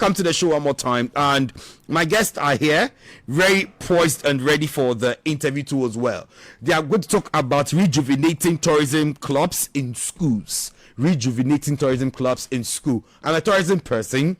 welcome to the show one more time. And my guests are here, very poised and ready for the interview too as well. They are going to talk about rejuvenating tourism clubs in schools. Rejuvenating tourism clubs in school. I'm a tourism person.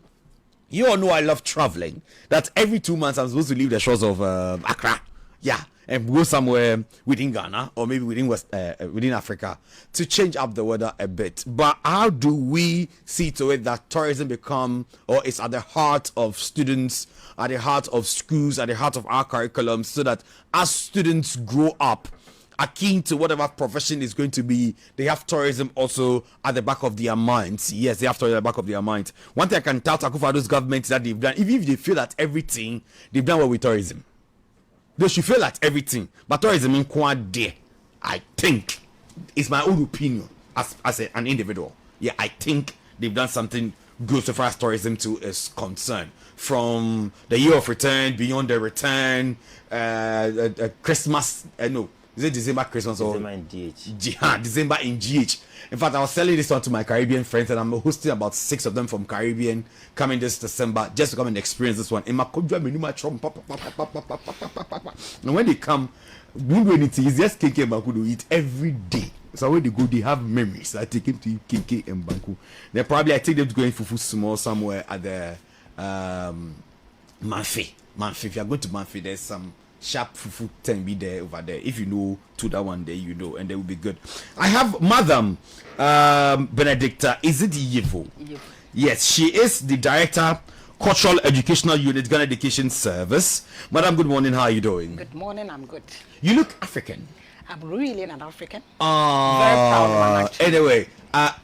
You all know I love traveling. That every 2 months I'm supposed to leave the shores of Accra. Yeah. And go somewhere within Ghana or maybe within Africa to change up the weather a bit. But how do we see to it that tourism become, or it's at the heart of students, at the heart of schools, at the heart of our curriculum, so that as students grow up, are keen to whatever profession is going to be, they have tourism also at the back of their minds. Yes, they have tourism at the back of their minds. One thing I can tout Akufo-Addo's government is that they've done, even if they feel that everything, they've done well with tourism. They should feel at everything, but tourism in quite there. I think it's my own opinion as an individual. Yeah, I think they've done something good so far as tourism too is concerned. From the year of return, beyond the return, Christmas. No, is it December Christmas or December in GH? Yeah, December in GH. In fact, I was selling this one to my Caribbean friends, and I'm hosting about 6 of them from Caribbean coming this December just to come and experience this one. And when they come, won't do anything. It's just KK and Banku to eat every day. So when they go, they have memories. I take them to eat KK and Banku. Then probably I take them to go in fufu small somewhere at the Manfi. If you're going to Manfi, there's some sharp fufu ten be there over there. If you know to that one day, you know, and they will be good. I have Madam Benedicta. Is it Yevu? Yes, she is the director, Cultural Educational Unit, Ghana Education Service. Madam, good morning. How are you doing? Good morning. I'm good. You look African. I'm really an African. Very proud one, actually. Anyway,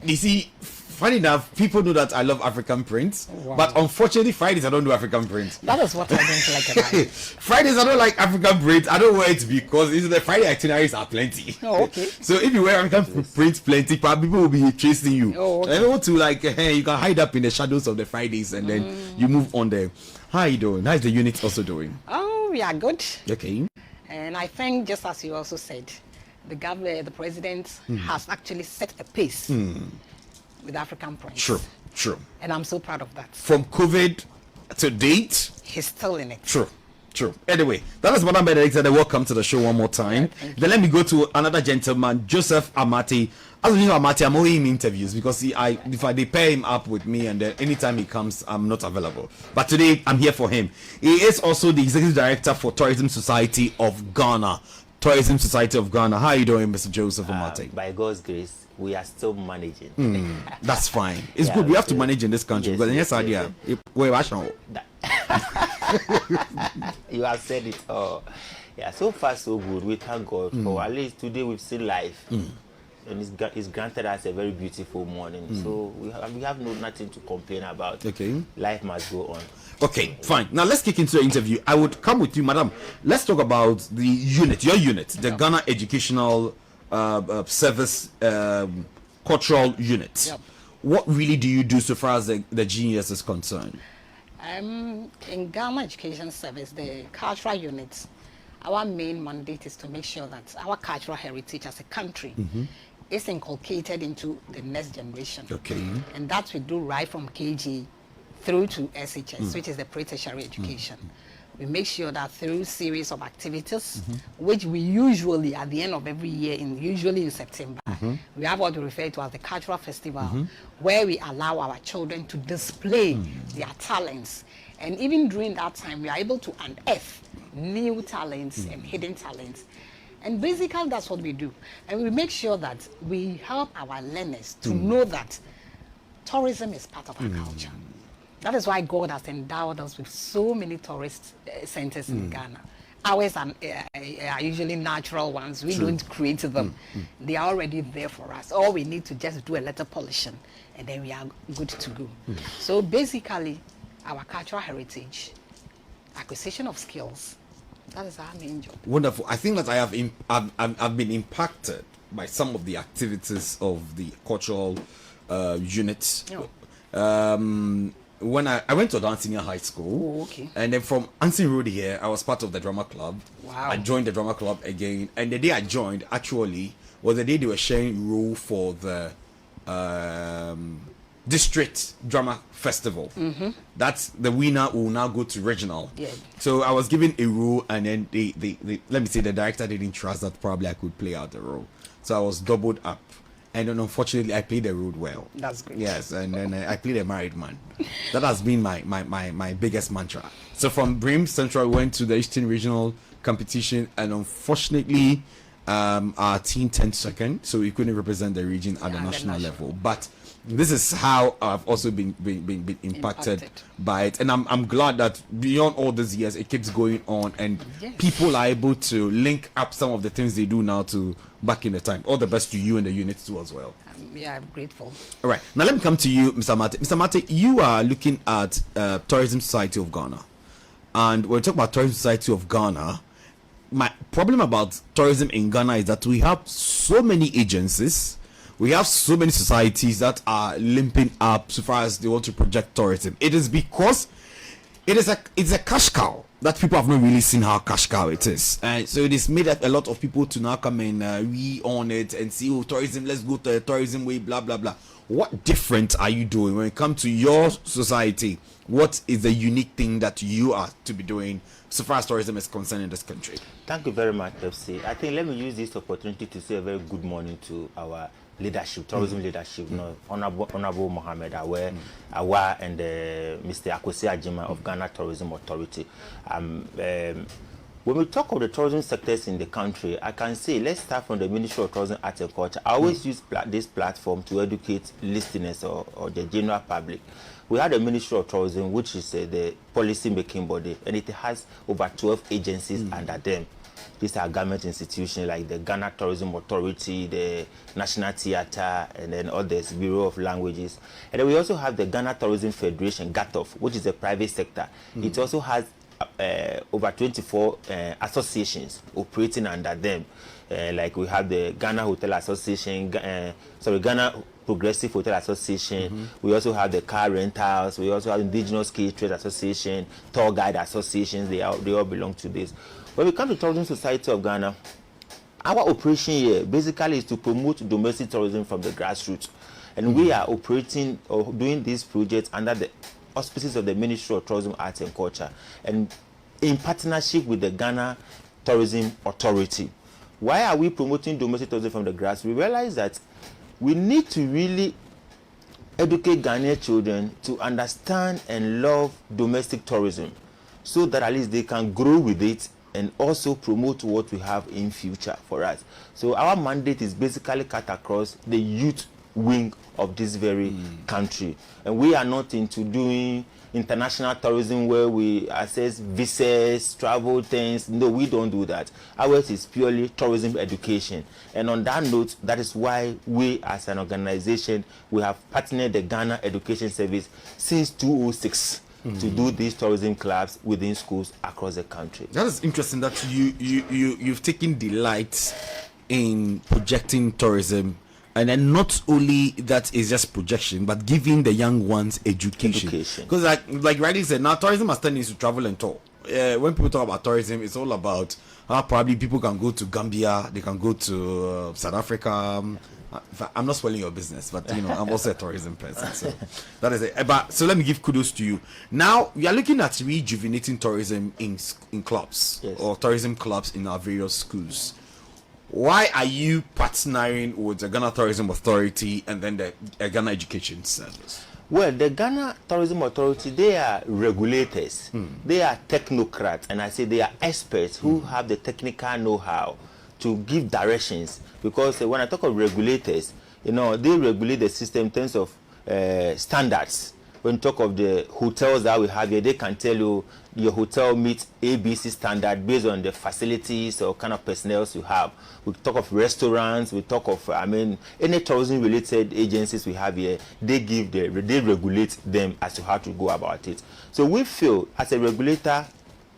you see, funny enough, people know that I love African prints, Wow. but unfortunately, Fridays I don't do African prints. That is what I don't like about it. Fridays I don't like African prints. I don't wear it because the Friday itineraries are plenty. Oh, okay. So if you wear African prints plenty, probably people will be chasing you. Oh, okay. I don't want to hey, you can hide up in the shadows of the Fridays and then you move on there. How are you doing? How is the unit also doing? Oh, we are good. Okay. And I think, just as you also said, the government, the president has actually set a pace with African prints. True. And I'm so proud of that. From COVID to date, He's still in it. True. Anyway, that is Madam Benedicta. Welcome to the show one more time. Then let me go to another gentleman, Joseph Amartey. As you know, Amartey, I'm owing him interviews because they pair him up with me, and then anytime he comes, I'm not available. But today, I'm here for him. He is also the executive director for Tourism Society of Ghana. Tourism Society of Ghana. How are you doing, Mr. Joseph Amartey? By God's grace, we are still managing. That's fine. It's good. We have to manage in this country because yes, idea. You have said it all. Yeah, so far so good. We thank God for at least today we've seen life. And it's granted us a very beautiful morning. So we have nothing to complain about. Okay. Life must go on. Okay, fine. Now let's kick into the interview. I would come with you, Madam. Let's talk about the unit, your unit, the Ghana Educational Service Cultural Unit. Yep. What really do you do so far as the GES is concerned? In Ghana Education Service, the cultural units, our main mandate is to make sure that our cultural heritage as a country is inculcated into the next generation. Okay. And that we do right from KG through to SHS, which is the pre-tertiary education. We make sure that through series of activities, which we usually at the end of every year, usually in September, we have what we refer to as the cultural festival, where we allow our children to display their talents. And even during that time, we are able to unearth new talents and hidden talents. And basically, that's what we do. And we make sure that we help our learners to know that tourism is part of our culture. That is why God has endowed us with so many tourist centers in Ghana. Ours are usually natural ones. We don't create them. They are already there for us. All we need to just do a little polishing, and then we are good to go. So basically, our cultural heritage, acquisition of skills, that is our main job. Wonderful. I think that I've been impacted by some of the activities of the cultural units. When I went to Dance Senior High School, and then from Anson Road here, I was part of the drama club. Wow. I joined the drama club again, and the day I joined actually was the day they were sharing role for the district drama festival. That's the winner will now go to regional. Yeah. So I was given a role, and then they let me say the director didn't trust that probably I could play out the role, so I was doubled up, and then unfortunately I played the role well. That's great. Yes, and then I played a married man. That has been my biggest mantra. So from Brim Central we went to the Eastern Regional competition, and unfortunately our team 10th second, so we couldn't represent the region at the national level. But this is how I've also been impacted by it, and I'm glad that beyond all these years it keeps going on, and Yes. people are able to link up some of the things they do now to back in the time. All the best to you and the unit too as well. Yeah, I'm grateful. All right, now let me come to you, Mr. Amartey. Mr. Amartey, you are looking at Tourism Society of Ghana, and when we talk about Tourism Society of Ghana, my problem about tourism in Ghana is that we have so many agencies, we have so many societies that are limping up so far as they want to project tourism. It is because it's a cash cow that people have not really seen how cash cow it is, and so it is made up a lot of people to now come and re-own it and see, oh, tourism, let's go to the tourism way, blah blah blah. What different are you doing when it comes to your society? What is the unique thing that you are to be doing so far as tourism is concerned in this country? Thank you very much, FC. I think let me use this opportunity to say a very good morning to our leadership, tourism leadership, Honorable Mohammed Awe, and Mr. Akwesi Ajima of Ghana Tourism Authority. When we talk of the tourism sectors in the country, I can say, let's start from the Ministry of Tourism, Arts and Culture. I always use this platform to educate listeners or the general public. We have the Ministry of Tourism, which is the policy-making body, and it has over 12 agencies under them. These are government institutions like the Ghana Tourism Authority, the National Theatre, and then others, Bureau of Languages. And then we also have the Ghana Tourism Federation, GATOF, which is the private sector. It also has over 24 associations operating under them. Like we have the Ghana Hotel Association, Ghana Progressive Hotel Association. We also have the car rentals. We also have Indigenous Key Trade Association, tour guide associations. They all belong to this. When we come to Tourism Society of Ghana, our operation here basically is to promote domestic tourism from the grassroots, and we are operating or doing these projects under the auspices of the Ministry of Tourism, Arts and Culture, and in partnership with the Ghana Tourism Authority. Why are we promoting domestic tourism from the grassroots? We realize that we need to really educate Ghanaian children to understand and love domestic tourism, so that at least they can grow with it and also promote what we have in future for us. So our mandate is basically cut across the youth wing of this very country, and we are not into doing international tourism where we assess visas, travel things. No, we don't do that. Ours is purely tourism education, and on that note, that is why we as an organization, we have partnered the Ghana Education Service since 2006 to do these tourism clubs within schools across the country. That is interesting that you've taken delight in projecting tourism, and then not only that is just projection, but giving the young ones education. Because like rightly said, now tourism has tendency to travel and tour. When people talk about tourism, it's all about how probably people can go to Gambia, they can go to South Africa. I'm not spoiling your business, but you know, I'm also a tourism person, so that is it. But so let me give kudos to you. Now we are looking at rejuvenating tourism in clubs, yes, or tourism clubs in our various schools. Why are you partnering with the Ghana Tourism Authority and then the Ghana Education Service? Well, the Ghana Tourism Authority, they are regulators, they are technocrats, and I say they are experts who have the technical know-how to give directions. Because when I talk of regulators, you know, they regulate the system in terms of standards. When you talk of the hotels that we have here, they can tell you your hotel meets ABC standard based on the facilities or kind of personnel you have. We talk of restaurants, we talk of, any tourism related agencies we have here, they regulate them as to how to go about it. So we feel as a regulator,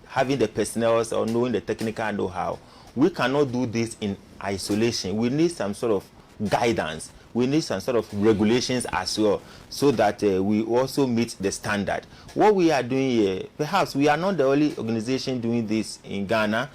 having the personnel or knowing the technical know-how, we cannot do this in isolation. We need some sort of guidance. We need some sort of regulations as well, so that we also meet the standard. What we are doing here, perhaps we are not the only organization doing this in Ghana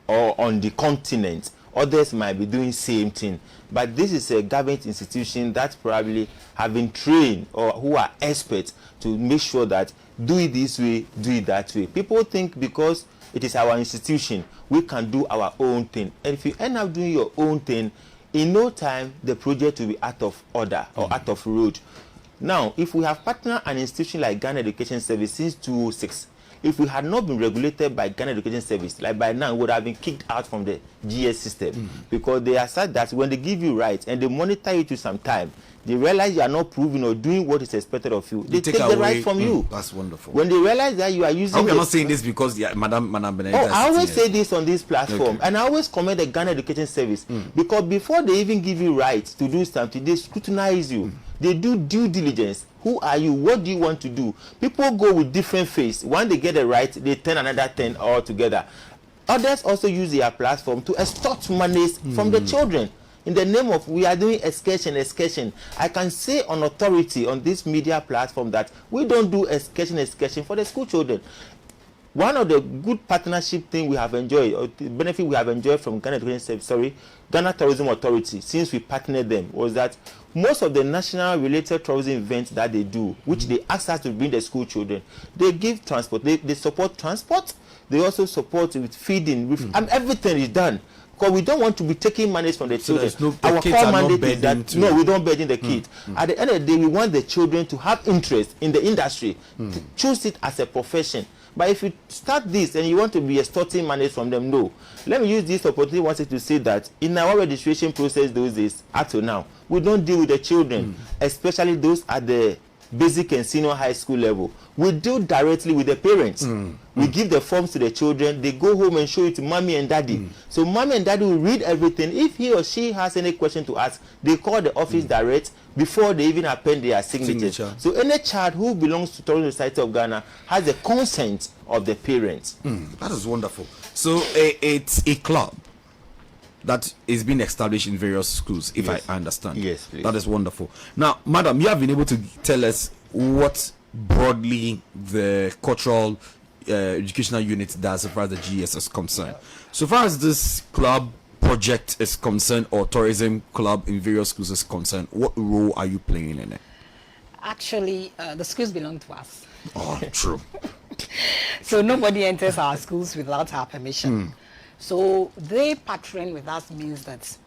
or on the continent Others might be doing same thing. But this is a government institution that probably have been trained or who are experts to make sure that do it this way, do it that way. People think because it is our institution, we can do our own thing. And if you end up doing your own thing, in no time, the project will be out of order or out of road. Now, if we have partnered an institution like Ghana Education Service since 2006, if we had not been regulated by Ghana Education Service, like by now, we would have been kicked out from the GES system because they are said that when they give you rights and they monitor you to some time, they realize you are not proving or doing what is expected of you. They take the right from you. That's wonderful. When they realize that you are using, we are not saying this because Madam Benedicta. I always say this on this platform, and I always commend the Ghana Education Service because before they even give you rights to do something, they scrutinize you. They do due diligence. Who are you? What do you want to do? People go with different faith. When they get it right, they turn another 10 altogether. Others also use their platform to extort monies from the children. In the name of we are doing excursion. I can say on authority on this media platform that we don't do excursion for the school children. One of the good partnership thing we have enjoyed, or the benefit we have enjoyed from Ghana Tourism Authority since we partnered them, was that most of the national related tourism events that they do, which they ask us to bring the school children, they give transport. They support transport. They also support with feeding. And everything is done. Because we don't want to be taking money from the children. Our core mandate is that no, we don't burden the kids. At the end of the day, we want the children to have interest in the industry, to choose it as a profession. But if you start this and you want to be extorting money from them, no. Let me use this opportunity once to say that in our registration process those days, up to now, we don't deal with the children, especially those at the basic and senior high school level. We deal directly with the parents. We give the forms to the children. They go home and show it to mommy and daddy. So mommy and daddy will read everything. If he or she has any question to ask, they call the office direct before they even append their signature. So any child who belongs to Tourism Society of Ghana has the consent of the parents. That is wonderful. So it's a club that is being established in various schools, if I understand. Yes, please. That is wonderful. Now, madam, you have been able to tell us what broadly the cultural educational unit does as far as the GES is concerned. So far as this club project is concerned, or tourism club in various schools is concerned, what role are you playing in it? Actually, the schools belong to us. Oh, true. So nobody enters our schools without our permission. So they partnering with us means that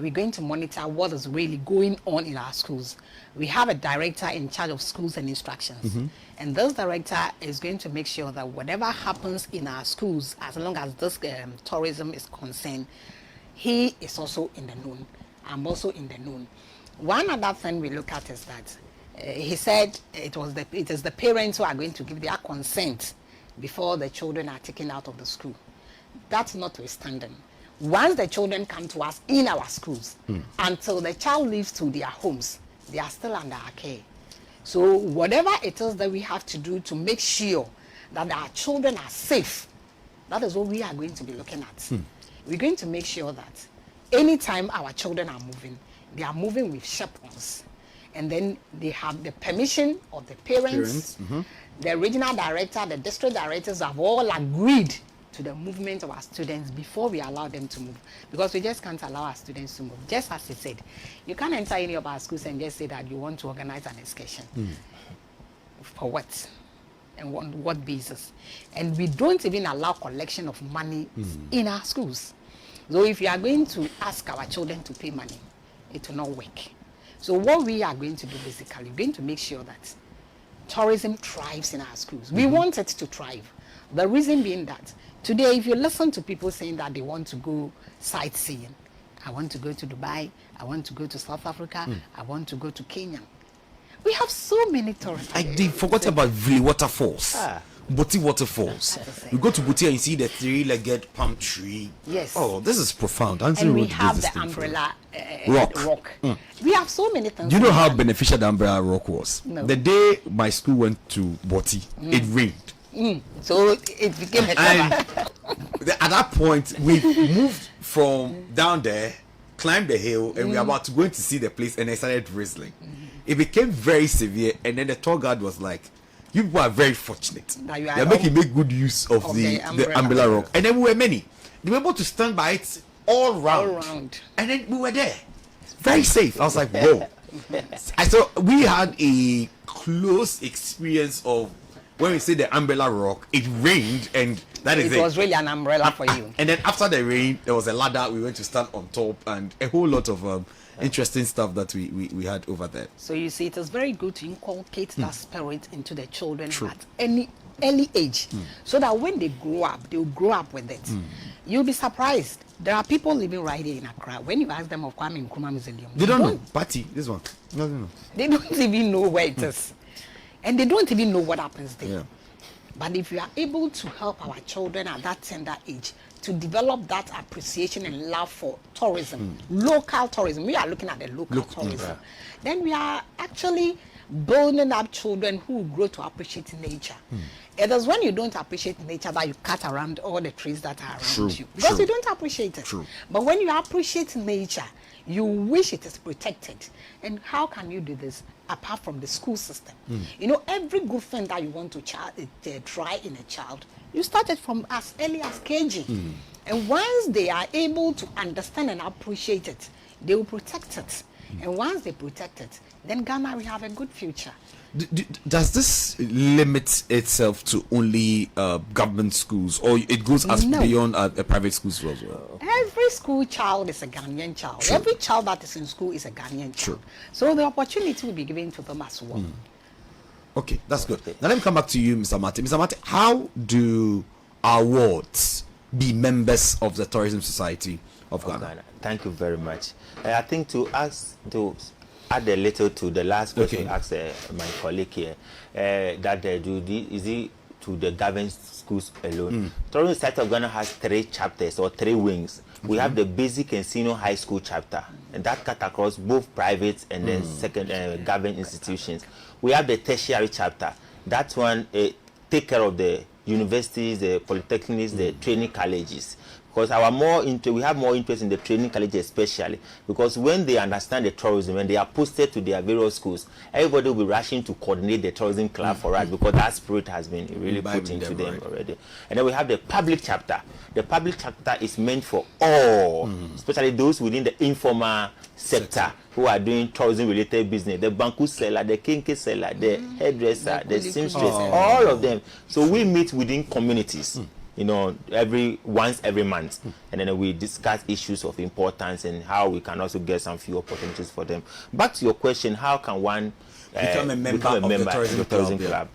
we're going to monitor what is really going on in our schools. We have a director in charge of schools and instructions. And this director is going to make sure that whatever happens in our schools, as long as this tourism is concerned, he is also in the known. I'm also in the known. One other thing we look at is that he said it is the parents who are going to give their consent before the children are taken out of the school. That's notwithstanding. Once the children come to us in our schools, until the child leaves to their homes, they are still under our care. So whatever it is that we have to do to make sure that our children are safe, that is what we are going to be looking at. We're going to make sure that anytime our children are moving, they are moving with chaperones. And then they have the permission of the parents. The regional director, the district directors have all agreed to the movement of our students before we allow them to move, because we just can't allow our students to move. Just as he said, you can't enter any of our schools and just say that you want to organize an excursion. For what? And on what basis? And we don't even allow collection of money in our schools. So if you are going to ask our children to pay money, it will not work. So what we are going to do basically, we're going to make sure that tourism thrives in our schools. We want it to thrive. The reason being that today, if you listen to people saying that they want to go sightseeing, I want to go to Dubai, I want to go to South Africa, I want to go to Kenya. We have so many tourists. I forgot about Vili Waterfalls. Boti Waterfalls. You go to Boti and you see the three-legged palm tree. Yes. Oh, this is profound. And we have the umbrella rock. We have so many things. Do you know how beneficial the umbrella rock was? No. The day my school went to Boti, it rained. So it became a and at that point, we moved from down there, climbed the hill, and we were about to go in to see the place, and it started drizzling. It became very severe, and then the tour guide was like, "You people are very fortunate. They're making make good use of the umbrella rock." And then we were many. They were able to stand by it all round. All round. And then we were there, very safe. I was like, whoa. I saw we had a close experience of when we say the umbrella rock, it rained, and that is it. It was really an umbrella for you. And then after the rain, there was a ladder. We went to stand on top, and a whole lot of interesting stuff that we had over there. So you see, it is very good to inculcate that spirit into the children True. at any early age, so that when they grow up, they will grow up with it. You'll be surprised. There are people living right here in Accra. When you ask them of Kwame Nkrumah Museum, They don't know. Party, this one. No. They don't even know where it is. And they don't even know what happens there. Yeah. But if you are able to help our children at that tender age to develop that appreciation and love for tourism, local tourism, we are looking at the local tourism, then we are actually building up children who grow to appreciate nature. It is when you don't appreciate nature that you cut around all the trees that are around you, because you don't appreciate it. But when you appreciate nature, you wish it is protected. And how can you do this apart from the school system? You know, every good thing that you want to try in a child, you start it from as early as KG. And once they are able to understand and appreciate it, they will protect it. And once they protect it, then Ghana will have a good future. Does this limit itself to only government schools, or it goes as beyond private schools as well? Every school child is a Ghanaian child. True. Every child that is in school is a Ghanaian child. So the opportunity will be given to them as well. Okay, that's good. Now let me come back to you, Mr. Amartey. Mr. Amartey, how do our wards be members of the Tourism Society of Ghana? Thank you very much. I think to add a little to the last question asked my colleague here, that is it to the government schools alone? Tourism Society of Ghana has 3 chapters or 3 wings. We have the basic and senior high school chapter, and that cut across both private and then second government institutions. We have the tertiary chapter. That one take care of the universities, the polytechnics, the training colleges. Because we have more interest in the training colleges, especially because when they understand the tourism and they are posted to their various schools, everybody will be rushing to coordinate the tourism club for us, because that spirit has been really put into them already. And then we have the public chapter. The public chapter is meant for all, especially those within the informal sector who are doing tourism-related business. The banku seller, the kinky seller, the hairdresser, the seamstress, all of them. So we meet within communities. You know, once every month, and then we discuss issues of importance and how we can also get some few opportunities for them. Back to your question, how can one become a member of the tourism club?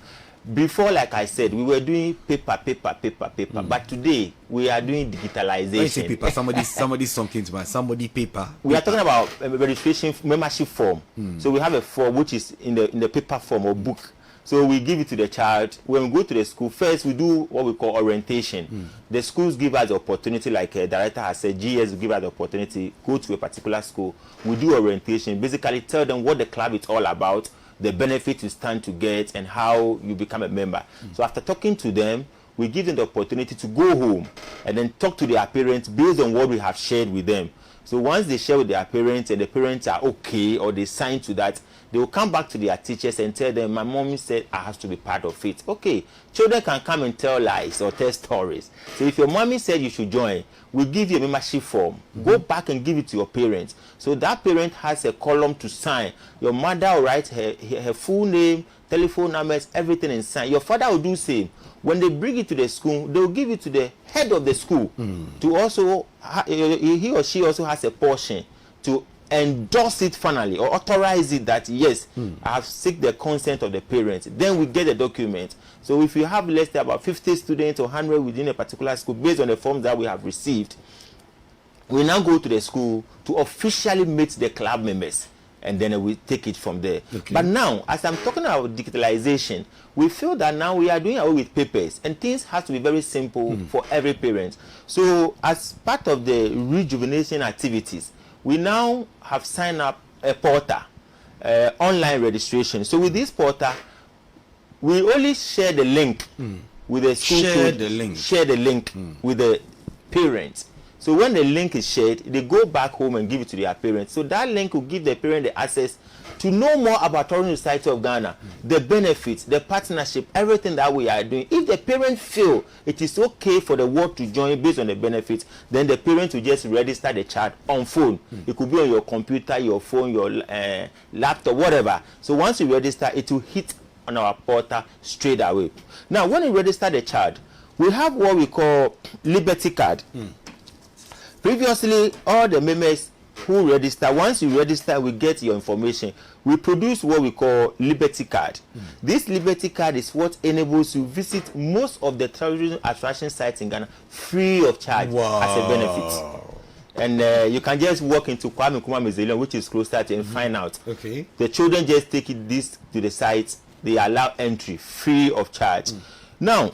Before, like I said, we were doing paper, but today we are doing digitalization. When you say paper, somebody's talking to me. Somebody paper. We are talking about a registration membership form. So we have a form which is in the paper form or book. So we give it to the child. When we go to the school, first we do what we call orientation. The schools give us the opportunity, like the director has said, GES will give us the opportunity, go to a particular school. We do orientation, basically tell them what the club is all about, the benefit you stand to get, and how you become a member. So after talking to them, we give them the opportunity to go home and then talk to their parents based on what we have shared with them. So once they share with their parents and the parents are okay, or they sign to that, they will come back to their teachers and tell them, my mommy said I have to be part of it. Okay, children can come and tell lies or tell stories. So if your mommy said you should join, we'll give you a membership form. Go back and give it to your parents. So that parent has a column to sign. Your mother will write her full name, telephone numbers, everything, and sign. Your father will do the same. When they bring it to the school, they will give it to the head of the school to also, he or she also has a portion to endorse it finally, or authorize it that yes, I have seek the consent of the parents. Then we get the document. So if you have less than about 50 students or 100 within a particular school, based on the forms that we have received, we now go to the school to officially meet the club members, and then we take it from there. But now, as I'm talking about digitalization, we feel that now we are doing away with papers, and things have to be very simple for every parent. So as part of the rejuvenation activities, we now have signed up a portal, online registration. So with this portal, we only share the link with the school. Share the link with the parents. So when the link is shared, they go back home and give it to their parents. So that link will give the parent the access to know more about Tourism Society of Ghana, the benefits, the partnership, everything that we are doing. If the parents feel it is okay for the world to join based on the benefits, then the parents will just register the child on phone. It could be on your computer, your phone, your laptop, whatever. So once you register, it will hit on our portal straight away. Now, when you register the child, we have what we call Liberty Card. Previously, all the members who register, once you register, we get your information. We produce what we call Liberty Card. This Liberty Card is what enables you to visit most of the tourism attraction sites in Ghana free of charge as a benefit. And you can just walk into Kwame Nkrumah Museum, which is closer to, and find out. Okay. The children just take this to the site. They allow entry free of charge. Now,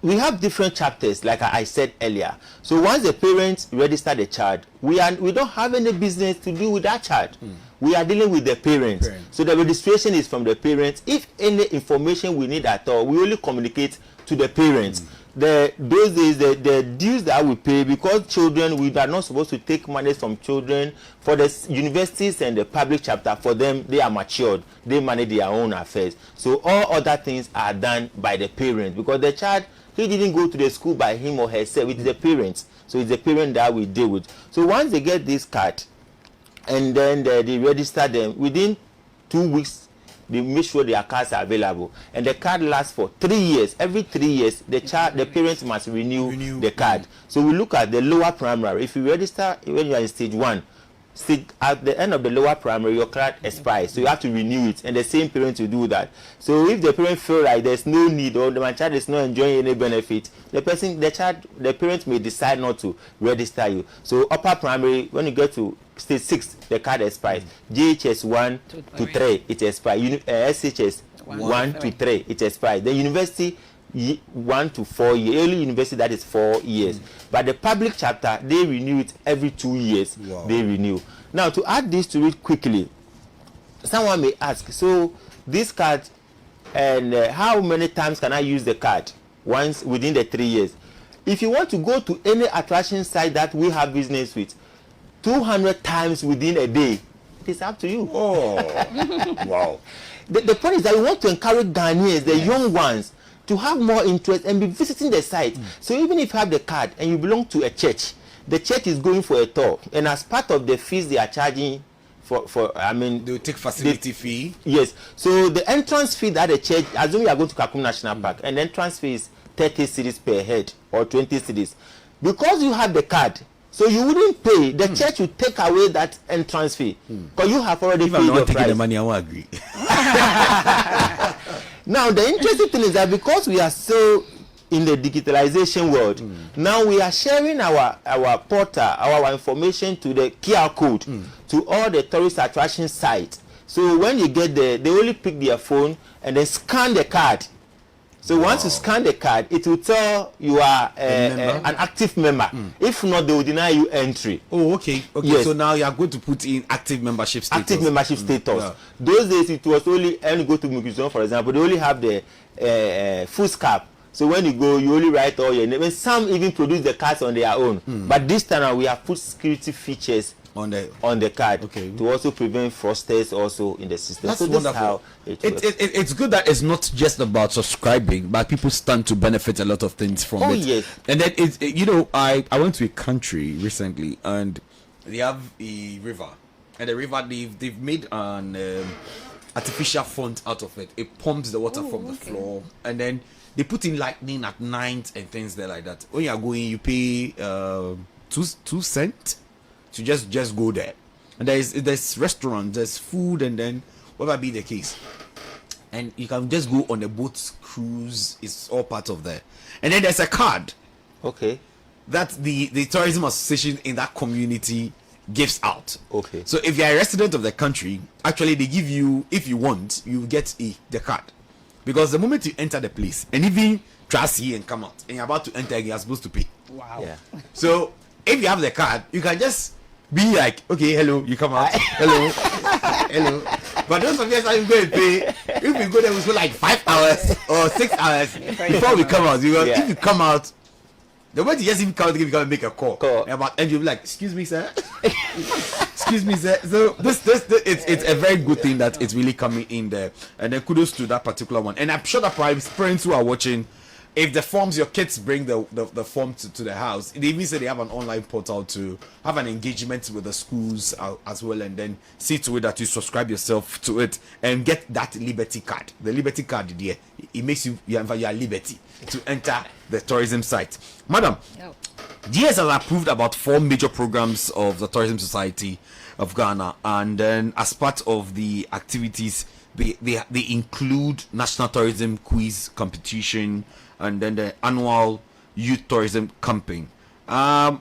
we have different chapters, like I said earlier. So once the parents register the child, we don't have any business to do with that child. We are dealing with the parents. So the registration is from the parents. If any information we need at all, we only communicate to the parents. Those days, the dues that we pay, because children, we are not supposed to take money from children. For the universities and the public chapter, for them, they are matured. They manage their own affairs. So all other things are done by the parents, because the child, he didn't go to the school by him or herself. It's the parents. So it's the parent that we deal with. So once they get this card, and then they register them, within 2 weeks, they make sure their cards are available. And the card lasts for 3 years. Every 3 years, the parents must renew the card. So we look at the lower primary. If you register when you are in stage 1, at the end of the lower primary, your card expires, so you have to renew it, and the same parents will do that. So if the parents feel like there's no need, or my child is not enjoying any benefit, the parents may decide not to register you. So upper primary, when you get to stage 6, the card expires. GHS 1 to 3, it expires. SHS 1 to 3, it expires. The university 1 to 4 years. Early university, that is 4 years. But the public chapter, they renew it every 2 years. They renew. Now, to add this to it quickly, someone may ask, so this card, and how many times can I use the card? Once within the 3 years. If you want to go to any attraction site that we have business with, 200 times within a day, it's up to you. Wow. The point is that we want to encourage Ghanaians, the young ones, to have more interest and be visiting the site. So even if you have the card and you belong to a church, the church is going for a tour, and as part of the fees they are charging for they will take facility fee. Yes. So the entrance fee that the church, assume you are going to Kakum National Park, and the entrance fee is 30 cedis per head or 20 cedis. Because you have the card, so you wouldn't pay. The church will take away that entrance fee because you have already paid your price. The money, I won't agree. Now, the interesting thing is that because we are so in the digitalization world, now we are sharing our portal, our information to the QR code to all the tourist attraction sites. So when you get there, they only pick their phone and then scan the card. So once you scan the card, it will tell you are an active member. If not, they will deny you entry. Oh, okay. Yes. So now you are going to put in active membership status. Active membership status. Yeah. Those days it was only, when you go to Museum, for example, they only have the full cap. So when you go, you only write all your name. And some even produce the cards on their own. But this time we have put security features on the card to also prevent fraudsters also in the system. That's so wonderful. This is how it's good that it's not just about subscribing, but people stand to benefit a lot of things from it. Yes. And then I went to a country recently, and they have a river, and the river they've made an artificial font out of it. It pumps the water from the floor, and then they put in lightning at night and things there like that. When you are going, you pay 2 cents to just go there, and there's restaurant, there's food, and then whatever be the case, and you can just go on a boat cruise. It's all part of there, and then there's a card that the tourism association in that community gives out. So if you're a resident of the country, actually they give you, if you want, you get the card, because the moment you enter the place and even trust and come out and you're about to enter again, you're supposed to pay. So if you have the card, you can just be like, okay, hello, you come out, hello. But those of us are going to pay. If we go there, we spend like 5 hours or 6 hours before we come out. Because if you come out, The way you just even come to make a call. And you'll be like, excuse me, sir. Excuse me, sir. So it's a very good thing that it's really coming in there. And then kudos to that particular one. And I'm sure that parents who are watching, if the forms, your kids bring the form to the house, they even say they have an online portal to have an engagement with the schools as well, and then see to it that you subscribe yourself to it and get that Liberty card. The Liberty card, there, it makes you have your liberty to enter the tourism site. Madam, GES has approved about 4 major programs of the Tourism Society of Ghana, and then as part of the activities, they include National Tourism Quiz Competition, and then the annual youth tourism campaign. Can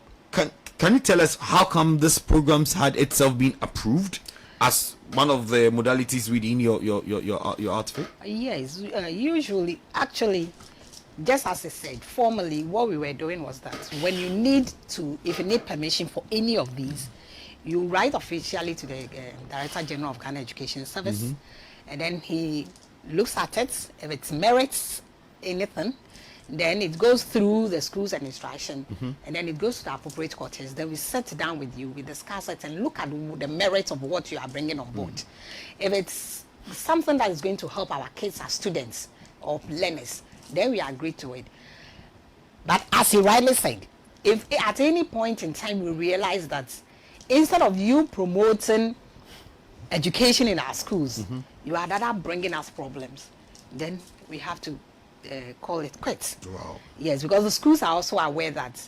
you tell us how come this programs had itself been approved as one of the modalities within your outfit? Yes, usually, actually, just as I said, formally, what we were doing was that when you need to, if you need permission for any of these, you write officially to the Director General of Ghana Education Service, and then he looks at it. If it merits anything, then it goes through the schools administration, and then it goes to the appropriate quarters. Then we sit down with you, we discuss it, and look at the merits of what you are bringing on board. If it's something that is going to help our kids as students or learners, then we agree to it. But as you rightly said, if at any point in time we realize that instead of you promoting education in our schools, you are rather bringing us problems, then we have to call it quits. Wow. Yes, because the schools are also aware that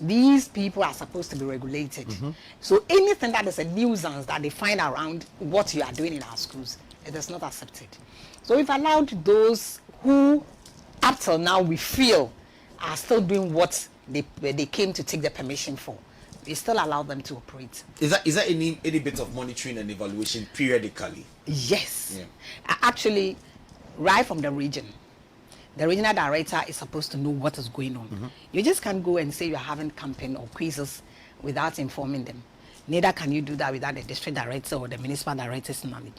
these people are supposed to be regulated. So anything that is a nuisance that they find around what you are doing in our schools, it is not accepted. So we've allowed those who, up till now, we feel are still doing what they came to take the permission for. We still allow them to operate. Is that any bit of monitoring and evaluation periodically? Yes. Yeah. Actually, right from the region. The regional director is supposed to know what is going on. You just can't go and say you're having campaign or quizzes without informing them. Neither can you do that without the district director or the municipal director's knowledge.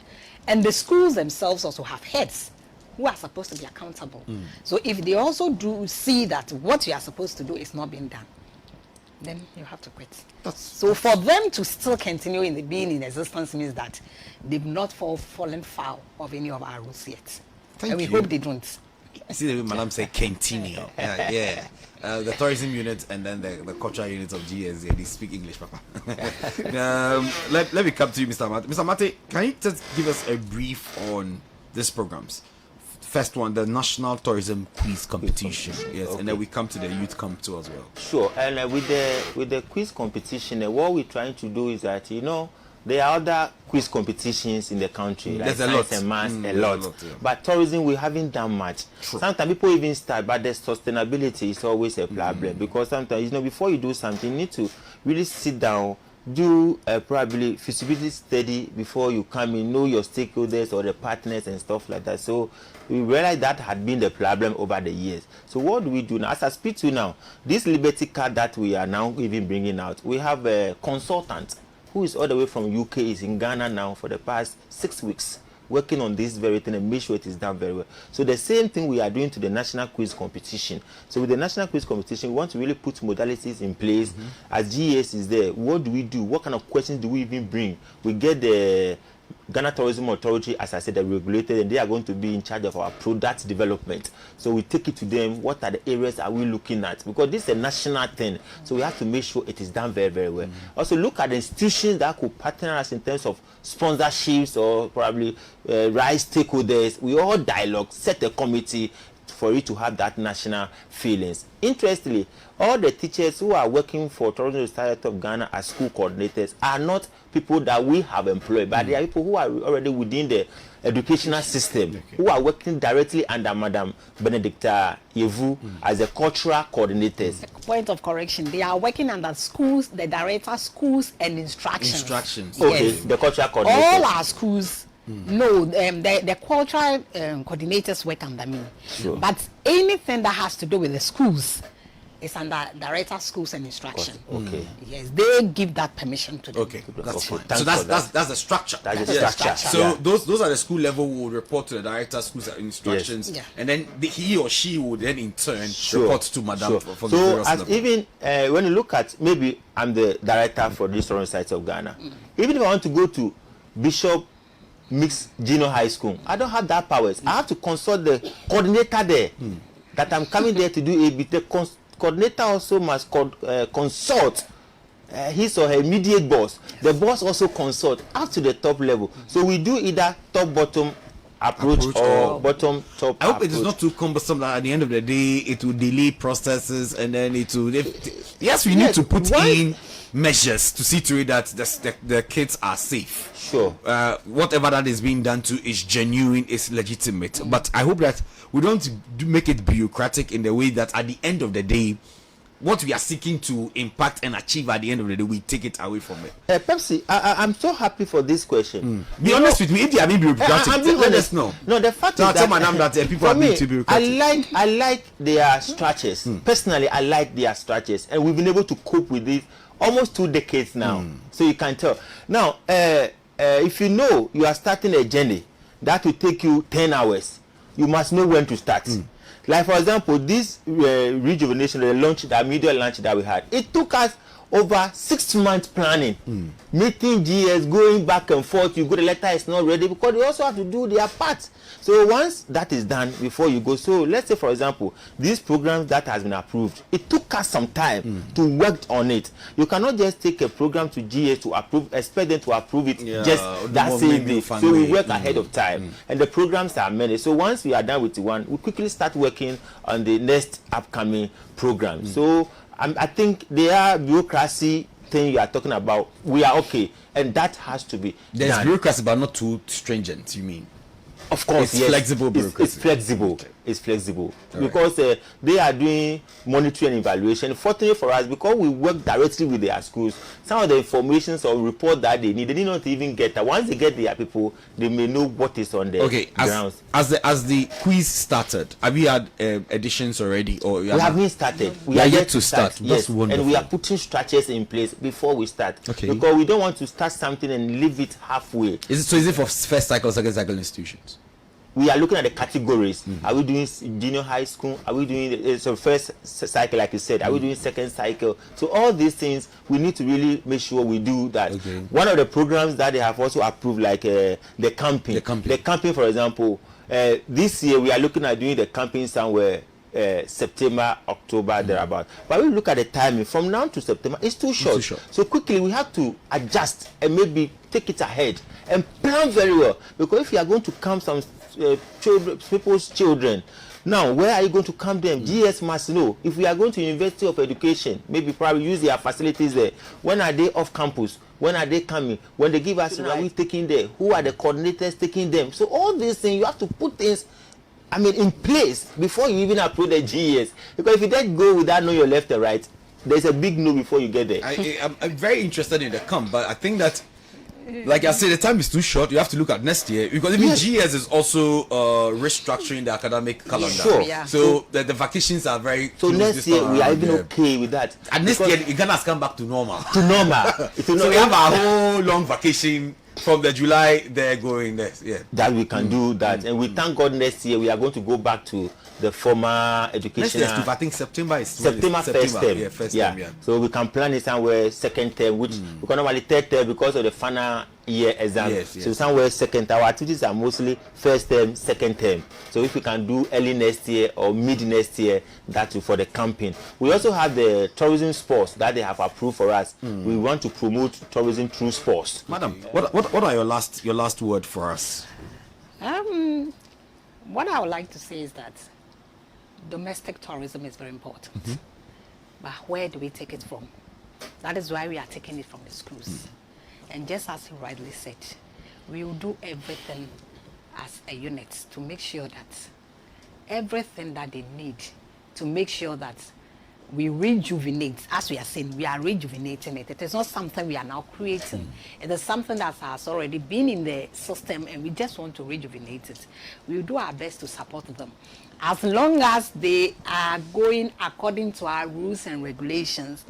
And the schools themselves also have heads who are supposed to be accountable. So if they also do see that what you are supposed to do is not being done, then you have to quit. So for them to still continue in being in existence means that they've not fallen foul of any of our rules yet. Thank and we you. hope they don't. I see the way Madam say continue. Yeah. The tourism unit and then the cultural unit of GES, they speak English, Papa. Let me come to you, Mr. Amartey. Mr. Amartey, can you just give us a brief on these programs? First one, the National Tourism Quiz Competition. Yes, okay. And then we come to the youth camp too as well. Sure, and with the quiz competition, what we're trying to do is that, there are other quiz competitions in the country, like there's a science lot. and maths, a lot. Yeah. But tourism, we haven't done much. True. Sometimes people even start, but the sustainability is always a problem because sometimes, before you do something, you need to really sit down, do probably feasibility study before you come in, know your stakeholders or the partners and stuff like that. So we realized that had been the problem over the years. So what do we do now? As I speak to you now, this Liberty card that we are now even bringing out, we have a consultant who is all the way from UK, is in Ghana now for the past 6 weeks, working on this very thing and make sure it is done very well. So the same thing we are doing to the national quiz competition. So with the national quiz competition, we want to really put modalities in place. As GES is there, what do we do? What kind of questions do we even bring? We get the Ghana Tourism Authority, as I said, are regulated, and they are going to be in charge of our product development. So we take it to them. What are the areas are we looking at? Because this is a national thing, so we have to make sure it is done very, very well. Also, look at the institutions that could partner us in terms of sponsorships or probably right stakeholders. We all dialogue, set a committee for it to have that national feelings. Interestingly, all the teachers who are working for Tourism Society of Ghana as school coordinators are not people that we have employed, but they are people who are already within the educational system, who are working directly under Madam Benedicta Yevu as the cultural coordinators. Point of correction, they are working under schools, the director, schools and instructions. Okay, Yes. the cultural coordinators. All our schools, no, the cultural coordinators work under me. Sure. But anything that has to do with the schools, It's under Director Schools and Instruction. Okay. Yes, they give that permission to them. Okay, that's Okay, fine. So that's the structure. That's the Yes. structure. So Yeah. those are the school level who will report to the director of schools and instructions, Yes. Yeah. and then he or she would then in turn Sure. report to Madam Sure. from the So various as level. even when you look at, maybe I'm the director for the Southern Sites of Ghana. Even if I want to go to Bishop Mixed Junior High School, I don't have that powers. I have to consult the coordinator there that I'm coming there to do AB. The coordinator also must consult his or her immediate boss. The boss also consult up to the top level. So we do either top bottom approach or bottom top I hope approach. it is not too cumbersome that at the end of the day it will delay processes, and then it will. Yes, we need to put in measures to see to it that the kids are safe. Sure. Whatever that is being done to is genuine, is legitimate. But I hope that we don't make it bureaucratic in the way that at the end of the day, what we are seeking to impact and achieve at the end of the day, we take it away from it. Pepsi, I'm so happy for this question. Be honest with me. If they are being bureaucratic, I'm being let honest. us know. No, the fact So is I tell that Madam that people for are being me, too bureaucratic. I like their structures. Personally, I like their structures, and we've been able to cope with it almost 2 decades now. So you can tell. Now, if you know you are starting a journey that will take you 10 hours, you must know when to start. Like for example, this rejuvenation, the immediate launch that we had, it took us over 6 months planning, meeting GES, going back and forth. You go, the letter is not ready, because they also have to do their part. So once that is done, before you go, so let's say for example, this program that has been approved, it took us some time to work on it. You cannot just take a program to GES to approve, expect them to approve it just that same day. So we work ahead of time, and the programs are many. So once we are done with one, we quickly start working on the next upcoming program. So I think there are bureaucracy thing you are talking about. We are okay, and that has to be There's done. bureaucracy, but not too stringent. You mean? Of course, It's flexible It's bureaucracy. flexible. Okay. It's flexible All right. because they are doing monitoring and evaluation. Fortunately for us, because we work directly with their schools, some of the informations or report that they need not even get that. Once they get their people, they may know what is on the grounds. As the quiz started, have you had editions already, or We haven't started. We are yet to start. That's Yes, wonderful. and we are putting structures in place before we start. Okay. Because we don't want to start something and leave it halfway. Is it for first cycle, second cycle institutions? We are looking at the categories. Are we doing junior high school? Are we doing so first cycle, like you said? Are we doing second cycle? So all these things, we need to really make sure we do that. Okay. One of the programs that they have also approved, like the camping. The camping, for example, this year we are looking at doing the camping somewhere September, October, thereabout. But we look at the timing from now to September, it's too short. So quickly we have to adjust and maybe take it ahead and plan very well. Because if you are going to camp some people's children, now where are you going to camp them? GES must know. If we are going to University of Education, maybe probably use their facilities there. When are they off campus? When are they coming? When they give us, are we taking there? Who are the coordinators taking them? So all these things, you have to put things, in place before you even approve the GES. Because if you then go without know your left and right, there's a big no before you get there. I'm very interested in the camp, but I think that, like I said, the time is too short. You have to look at next year, because even GES is also restructuring the academic calendar. Sure. Yeah. So the vacations are very So close next this year time we are around, even yeah. okay with that. And next year Ghana has come back to normal. To normal. So we have a whole long vacation from the July they're going next. Yeah. That we can do that, and we thank God next year we are going to go back to the former education. Next year, I think September is September first term. Yeah, first term. Yeah. So we can plan it somewhere second term, which we can normally third term because of the final year exam. Yes. So somewhere second term. Our activities are mostly first term, second term. So if we can do early next year or mid next year, that's for the camping. We also have the tourism sports that they have approved for us. We want to promote tourism through sports. Madam, what are your last word for us? What I would like to say is that domestic tourism is very important. But where do we take it from? That is why we are taking it from the schools. And just as you rightly said, we will do everything as a unit to make sure that everything that they need to make sure that we rejuvenate. As we are saying, we are rejuvenating it. It is not something we are now creating. It is something that has already been in the system, and we just want to rejuvenate it. We will do our best to support them. As long as they are going according to our rules and regulations,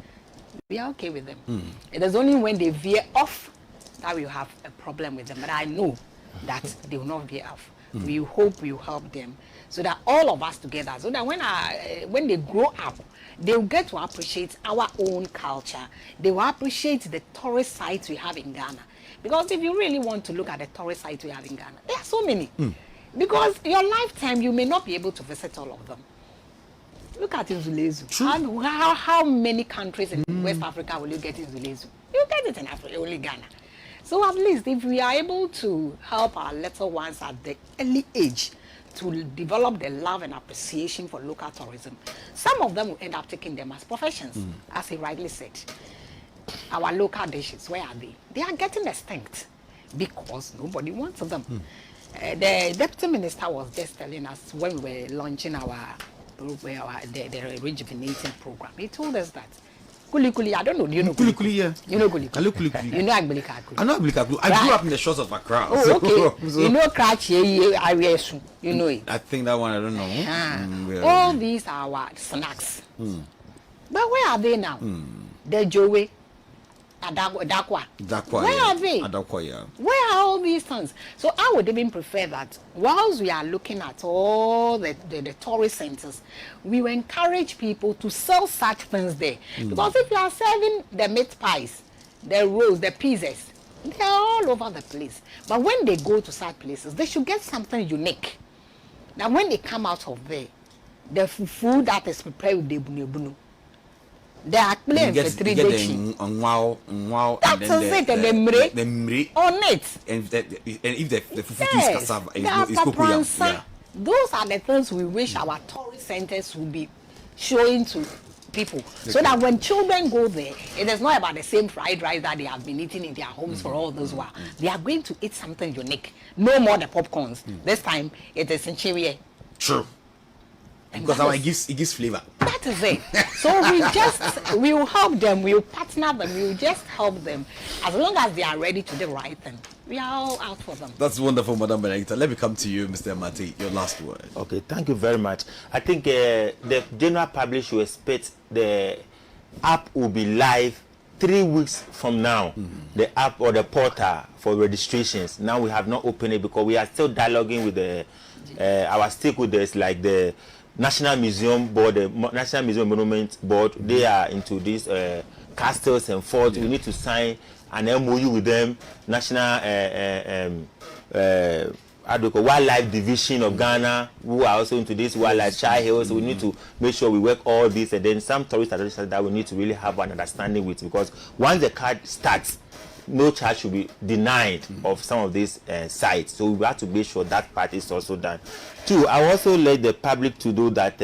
we are okay with them. It is only when they veer off that we have a problem with them. But I know that they will not veer off. We hope we will help them so that all of us together, so that when they grow up, they will get to appreciate our own culture. They will appreciate the tourist sites we have in Ghana. Because if you really want to look at the tourist sites we have in Ghana, there are so many. Because your lifetime, you may not be able to visit all of them. Look at Nzulezu. How many countries in West Africa will you get in Nzulezu? You get it in Africa, only Ghana. So at least if we are able to help our little ones at the early age to develop the love and appreciation for local tourism, some of them will end up taking them as professions, as he rightly said. Our local dishes, where are they? They are getting extinct because nobody wants them. The deputy minister was just telling us when we were launching the rejuvenating program. He told us that Kuli, I don't know. Do you know Kuli Kuli? Yeah. You know Kuli. I look Kuli Kuli. You know Agbilika Kuli. I know Agbilika Kuli. I grew up in the shores of Accra. Oh, okay. You know Krachi, Ariesu. You know it. I think that one, I don't know. All these are our snacks. But where are they now? The Joe, Dakwa. Where are they? Adakwa, yeah. Where are all these things? So I would even prefer that whilst we are looking at all the tourist centers, we will encourage people to sell such things there. Because if you are serving the meat pies, the rolls, the pizzas, they are all over the place. But when they go to such places, they should get something unique. Now when they come out of there, the food that is prepared with the bunu, they are playing for 3 days. That is it, and the mre on it. And if the food is cassava, it's cocoyam. Yeah. Those are the things we wish our tourist centers will be showing to people. So that when children go there, it is not about the same fried rice that they have been eating in their homes for all this while. They are going to eat something unique. No more the popcorns. This time, it is in Chirie. True. Because now it gives flavor. That is it. So we will help them, we will partner them, we will just help them. As long as they are ready to do the right thing, we are all out for them. That's wonderful, Madam Benedicta. Let me come to you, Mr. Amartey. Your last word. Okay, thank you very much. I think the general public will expect the app will be live 3 weeks from now. The app or the portal for registrations. Now we have not opened it because we are still dialoguing with our stakeholders like the National Museum Board, the National Museum Monument Board. They are into these castles and forts. We need to sign an MOU with them. National Wildlife Division of Ghana, who are also into this wildlife child health. So we need to make sure we work all this, and then some tourist attractions that we need to really have an understanding with, because once the card starts, no charge should be denied of some of these sites. So we have to make sure that part is also done. Two, I also let the public to know that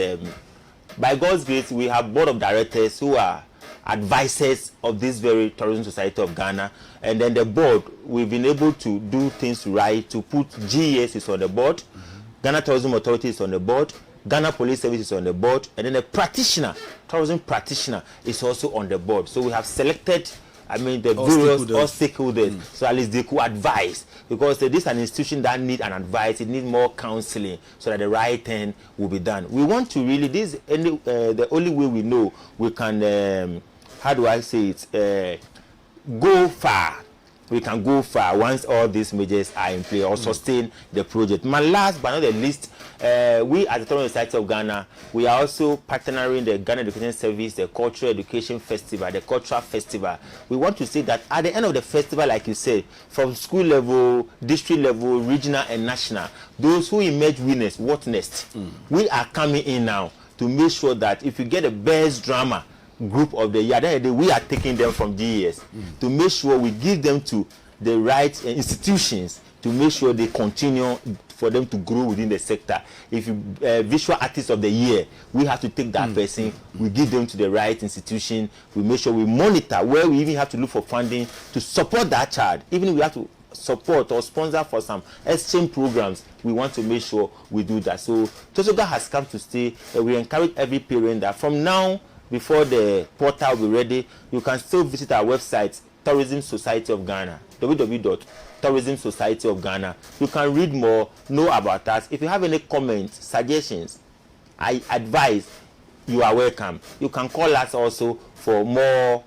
by God's grace, we have board of directors who are advisors of this very Tourism Society of Ghana. And then the board, we've been able to do things right, to put GES is on the board, Ghana Tourism Authority is on the board, Ghana Police Service is on the board, and then a practitioner, tourism practitioner, is also on the board. So we have selected, the various stakeholders, so at least they could advise, because this is an institution that needs an advice, it needs more counseling, so that the right thing will be done. We want to really, the only way we know we can, how do I say it, go far. We can go far once all these measures are in play or sustain the project. My last but not the least, we at the Tourism Society of Ghana, we are also partnering the Ghana Education Service, the Cultural Education Festival, the Cultural Festival. We want to say that at the end of the festival, like you said, from school level, district level, regional and national, those who emerge winners, what next? We are coming in now to make sure that if you get the best drama group of the year, then we are taking them from GES to make sure we give them to the right institutions to make sure they continue for them to grow within the sector. If you visual artist of the year, we have to take that person, we give them to the right institution, we make sure we monitor, where we even have to look for funding to support that child. Even if we have to support or sponsor for some exchange programs, we want to make sure we do that. So TOSOGHA has come to stay. We encourage every parent that from now before the portal will be ready, you can still visit our website, Tourism Society of Ghana, www.Tourism Society of Ghana. You can read more, know about us. If you have any comments, suggestions, I advise you are welcome. You can call us also for more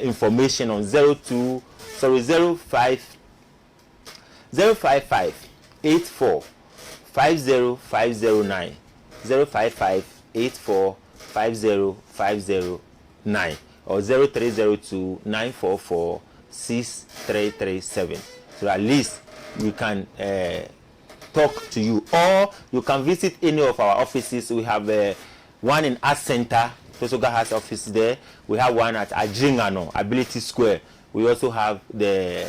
information on 055 84 50509 055 84 50509 or 0302 944 6337. So at least we can talk to you, or you can visit any of our offices. We have one in Art Center. TOSOGHA has office there. We have one at Ajingano, Ability Square. We also have the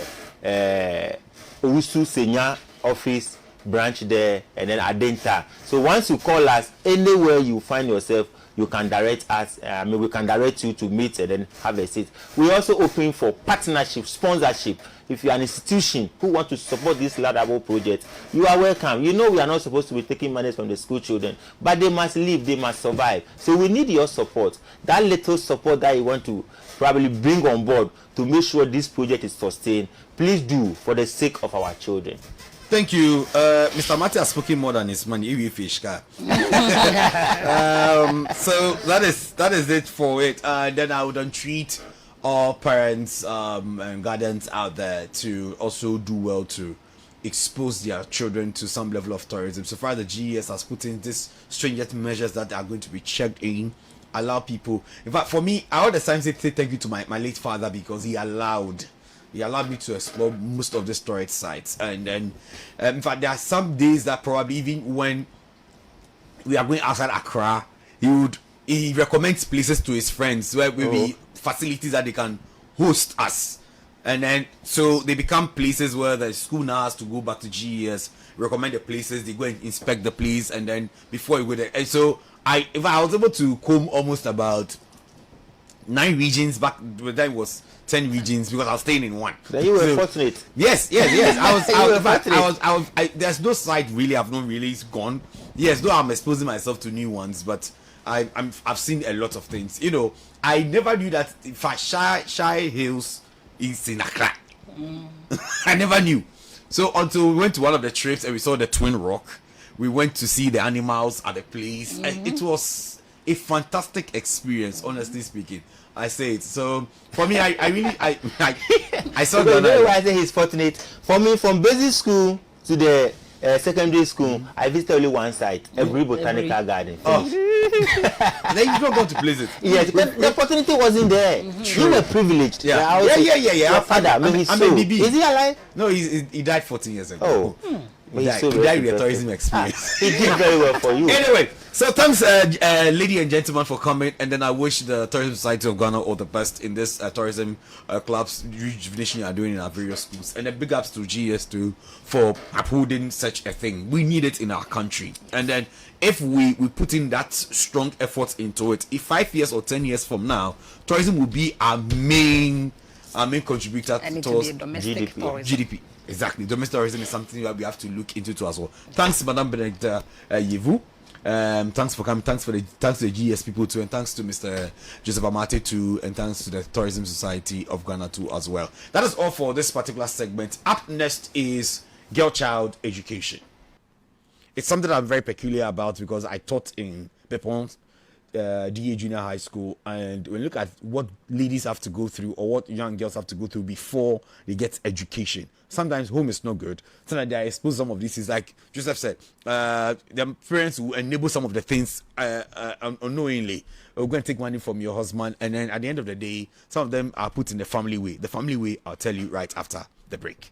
Owusu Senya office branch there, and then Adenta. So once you call us, anywhere you find yourself, you can direct us. We can direct you to meet and then have a seat. We also open for partnership, sponsorship. If you are an institution who want to support this laudable project, you are welcome. You know we are not supposed to be taking money from the school children, but they must live, they must survive. So we need your support. That little support that you want to probably bring on board to make sure this project is sustained, please do for the sake of our children. Thank you. Mr. Amartey has spoken more than his money. You fish car. So that is it for it. Then I would entreat all parents and guardians out there to also do well to expose their children to some level of tourism. So far, the GES has put in these stringent measures that are going to be checked in. Allow people. In fact, for me, I all the time say thank you to my late father, because he allowed me to explore most of the storage sites. And then, in fact, there are some days that probably even when we are going outside Accra, he recommends places to his friends where we be facilities that they can host us. And then, so they become places where the school now has to go back to GES, recommend the places, they go and inspect the place, and then before you go there. And so, I was able to comb almost about 9 regions back when that was 10 regions, because I was staying in one. Then you were fortunate. Yes. There's no site really I've not really gone. Yes, though I'm exposing myself to new ones, but I've seen a lot of things. You know, I never knew that Shy Hills is in Accra. I never knew. So until we went to one of the trips and we saw the Twin Rock, we went to see the animals at the place, and it was a fantastic experience, honestly speaking. I say it. So for me, I really saw the Ghana. Why I say he's fortunate. For me, from basic school to the secondary school, I visited only one site, every botanical garden. Then you don't go to places. Yes, the opportunity wasn't there. You were privileged. Yeah. Your father, maybe so. Is he alive? No, he died 14 years ago. Oh. He died with a tourism experience. He did very well for you. Anyway, so thanks, ladies and gentlemen, for coming. And then I wish the Tourism Society of Ghana all the best in this tourism clubs rejuvenation you are doing in our various schools. And a big ups to GES too for upholding such a thing. We need it in our country. And then if we put in that strong effort into it, if 5 years or 10 years from now, tourism will be our main contributor towards GDP. Exactly. Domestic tourism is something that we have to look into too as well. Thanks, Madam Benedicta Yevu. Thanks for coming. Thanks to the GES people too, and thanks to Mr. Joseph Amartey too, and thanks to the Tourism Society of Ghana too as well. That is all for this particular segment. Up next is girl-child education. It's something I'm very peculiar about because I taught in Pepon DA Junior High School, and when you look at what ladies have to go through or what young girls have to go through before they get education, sometimes home is not good. Sometimes they are exposed to some of these things. Like Joseph said, their parents will enable some of the things unknowingly. We're going to take money from your husband, and then at the end of the day, some of them are put in the family way. The family way, I'll tell you right after the break.